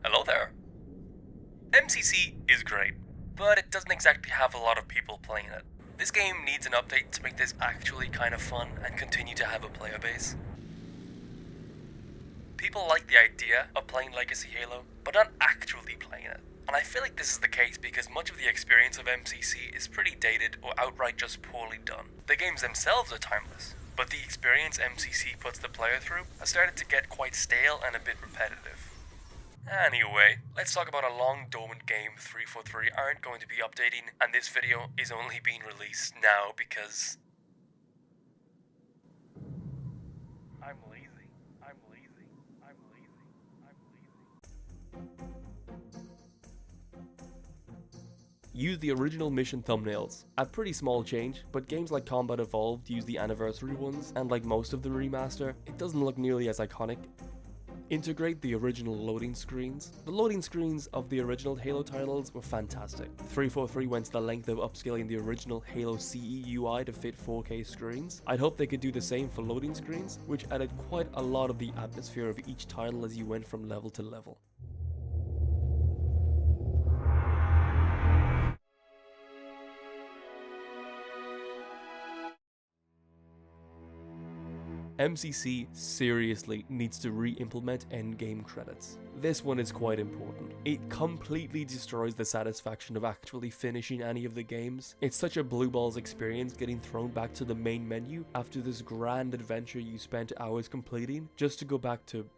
Hello there. MCC is great, but it doesn't exactly have a lot of people playing it. This game needs an update to make this actually kind of fun and continue to have a player base. People like the idea of playing Legacy Halo, but not actually playing it. And I feel like this is the case because much of the experience of MCC is pretty dated or outright just poorly done. The games themselves are timeless, but the experience MCC puts the player through has started to get quite stale and a bit repetitive. Anyway, let's talk about a long dormant game 343 aren't going to be updating, and this video is only being released now because I'm lazy. Use the original mission thumbnails. A pretty small change, but games like Combat Evolved use the anniversary ones, and like most of the remaster, it doesn't look nearly as iconic. Integrate the original loading screens. The loading screens of the original Halo titles were fantastic. 343 went to the length of upscaling the original Halo CE UI to fit 4K screens. I'd hope they could do the same for loading screens, which added quite a lot of the atmosphere of each title as you went from level to level. MCC seriously needs to re-implement endgame credits. This one is quite important. It completely destroys the satisfaction of actually finishing any of the games. It's such a blue balls experience getting thrown back to the main menu after this grand adventure you spent hours completing, just to go back to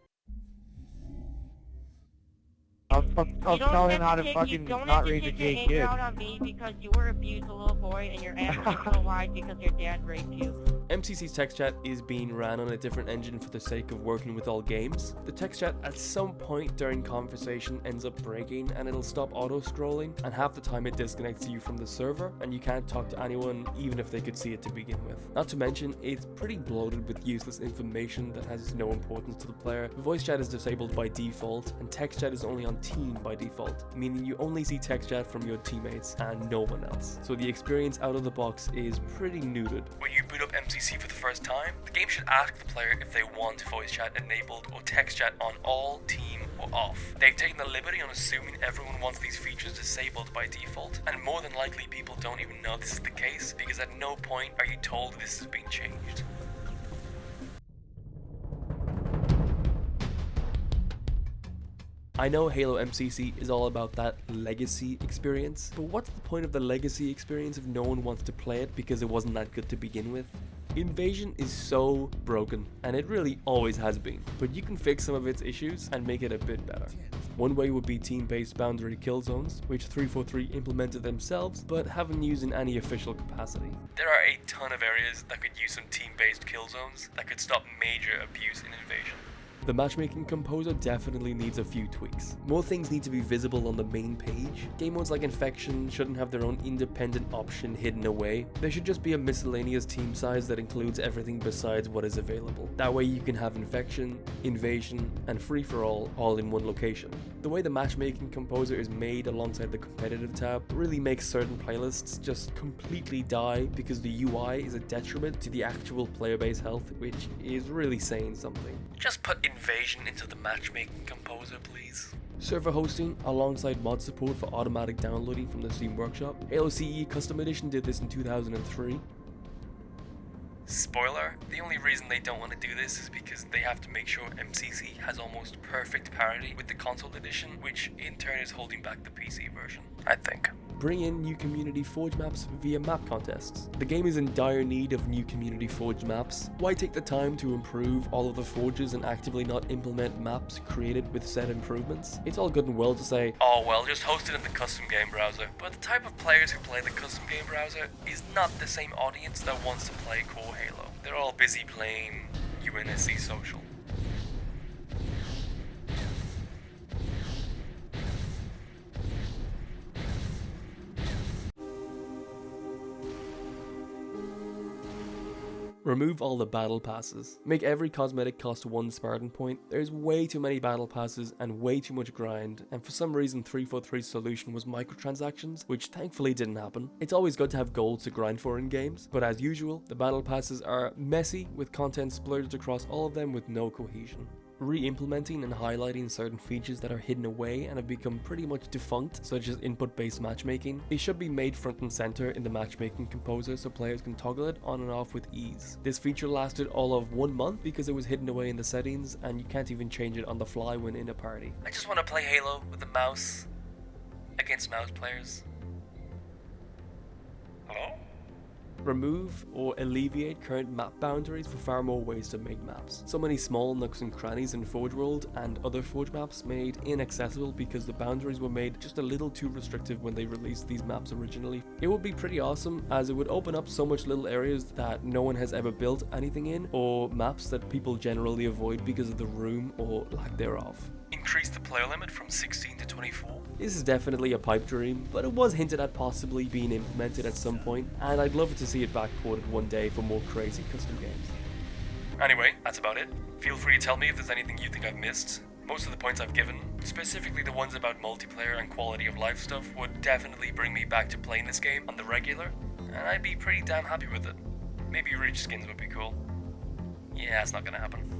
I'll tell him how to fucking not raise a gay kid. You don't have to take your anger out on me because you were abused a little boy and your anger is so wide because your dad raped you. MCC's text chat is being ran on a different engine for the sake of working with all games. The text chat at some point during conversation ends up breaking and it'll stop auto-scrolling, and half the time it disconnects you from the server and you can't talk to anyone even if they could see it to begin with. Not to mention, it's pretty bloated with useless information that has no importance to the player. Voice chat is disabled by default and text chat is only on team by default, meaning you only see text chat from your teammates and no one else. So the experience out of the box is pretty neutered. When you boot up MCC for the first time, the game should ask the player if they want voice chat enabled or text chat on all, team, or off. They've taken the liberty on assuming everyone wants these features disabled by default, and more than likely people don't even know this is the case because at no point are you told this is being changed. I know Halo MCC is all about that legacy experience, but what's the point of the legacy experience if no one wants to play it because it wasn't that good to begin with? Invasion is so broken, and it really always has been, but you can fix some of its issues and make it a bit better. One way would be team-based boundary kill zones, which 343 implemented themselves, but haven't used in any official capacity. There are a ton of areas that could use some team-based kill zones that could stop major abuse in Invasion. The matchmaking composer definitely needs a few tweaks. More things need to be visible on the main page. Game modes like Infection shouldn't have their own independent option hidden away. There should just be a miscellaneous team size that includes everything besides what is available. That way you can have Infection, Invasion, and Free-for-all all in one location. The way the matchmaking composer is made alongside the competitive tab really makes certain playlists just completely die because the UI is a detriment to the actual player base health, which is really saying something. Just put Invasion into the matchmaking composer, please. Server hosting alongside mod support for automatic downloading from the Steam Workshop. Halo CE Custom Edition did this in 2003. Spoiler, the only reason they don't want to do this is because they have to make sure MCC has almost perfect parity with the console edition, which in turn is holding back the PC version, I think. Bring in new community forge maps via map contests. The game is in dire need of new community forge maps. Why take the time to improve all of the forges and actively not implement maps created with said improvements? It's all good and well to say, oh well, just host it in the custom game browser. But the type of players who play the custom game browser is not the same audience that wants to play core Halo. They're all busy playing UNSC Social. Remove all the battle passes. Make every cosmetic cost 1 Spartan point. There's way too many battle passes and way too much grind, and for some reason 343's solution was microtransactions, which thankfully didn't happen. It's always good to have gold to grind for in games, but as usual, the battle passes are messy with content splurged across all of them with no cohesion. re-implementing and highlighting certain features that are hidden away and have become pretty much defunct, such as input-based matchmaking. They should be made front and center in the matchmaking composer so players can toggle it on and off with ease. This feature lasted all of 1 month because it was hidden away in the settings and you can't even change it on the fly when in a party. I just want to play Halo with a mouse against mouse players. Hello? Remove or alleviate current map boundaries for far more ways to make maps. So many small nooks and crannies in Forge World and other Forge maps made inaccessible because the boundaries were made just a little too restrictive when they released these maps originally. It would be pretty awesome as it would open up so much little areas that no one has ever built anything in, or maps that people generally avoid because of the room or lack thereof. Increase the player limit from 16 to 24. This is definitely a pipe dream, but it was hinted at possibly being implemented at some point, and I'd love to see it backported one day for more crazy custom games. Anyway, that's about it. Feel free to tell me if there's anything you think I've missed. Most of the points I've given, specifically the ones about multiplayer and quality of life stuff, would definitely bring me back to playing this game on the regular, and I'd be pretty damn happy with it. Maybe Reach skins would be cool. Yeah, it's not gonna happen.